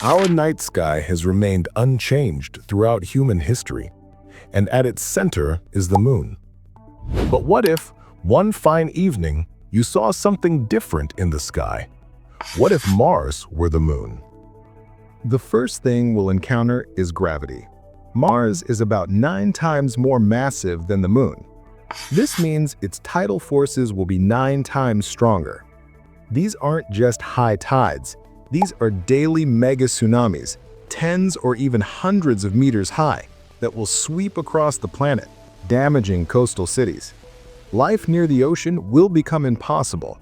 Our night sky has remained unchanged throughout human history, and at its center is the moon. But what if, one fine evening, you saw something different in the sky? What if Mars were the moon? The first thing we'll encounter is gravity. Mars is about 9 times more massive than the moon. This means its tidal forces will be 9 times stronger. These aren't just high tides. These are daily mega tsunamis, tens or even hundreds of meters high, that will sweep across the planet, damaging coastal cities. Life near the ocean will become impossible.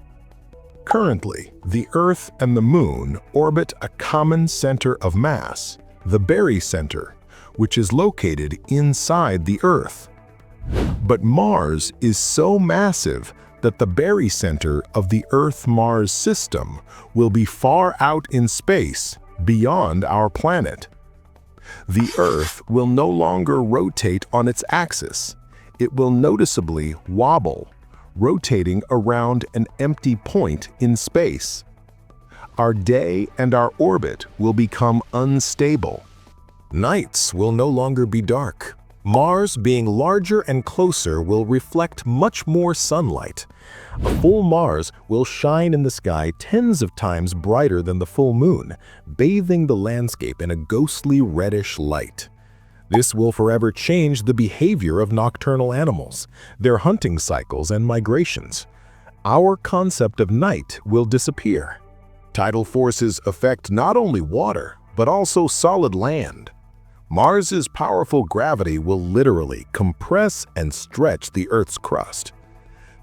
Currently, the Earth and the Moon orbit a common center of mass, the barycenter, which is located inside the Earth. But Mars is so massive that the barycenter of the Earth-Mars system will be far out in space, beyond our planet. The Earth will no longer rotate on its axis. It will noticeably wobble, rotating around an empty point in space. Our day and our orbit will become unstable. Nights will no longer be dark. Mars, being larger and closer, will reflect much more sunlight. A full Mars will shine in the sky tens of times brighter than the full moon, bathing the landscape in a ghostly reddish light. This will forever change the behavior of nocturnal animals, their hunting cycles and migrations. Our concept of night will disappear. Tidal forces affect not only water, but also solid land. Mars's powerful gravity will literally compress and stretch the Earth's crust.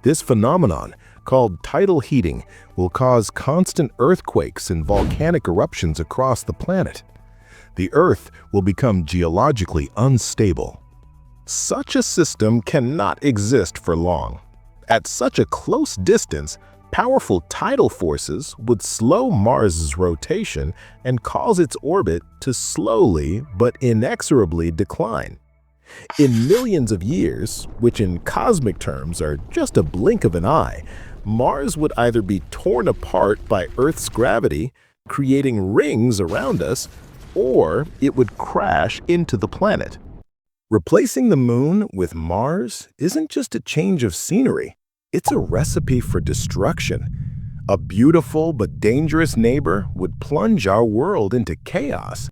This phenomenon, called tidal heating, will cause constant earthquakes and volcanic eruptions across the planet. The Earth will become geologically unstable. Such a system cannot exist for long. At such a close distance, powerful tidal forces would slow Mars's rotation and cause its orbit to slowly but inexorably decline. In millions of years, which in cosmic terms are just a blink of an eye, Mars would either be torn apart by Earth's gravity, creating rings around us, or it would crash into the planet. Replacing the moon with Mars isn't just a change of scenery. It's a recipe for destruction. A beautiful but dangerous neighbor would plunge our world into chaos.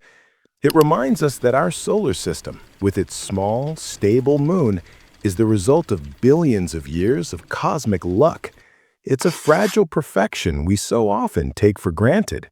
It reminds us that our solar system, with its small, stable moon, is the result of billions of years of cosmic luck. It's a fragile perfection we so often take for granted.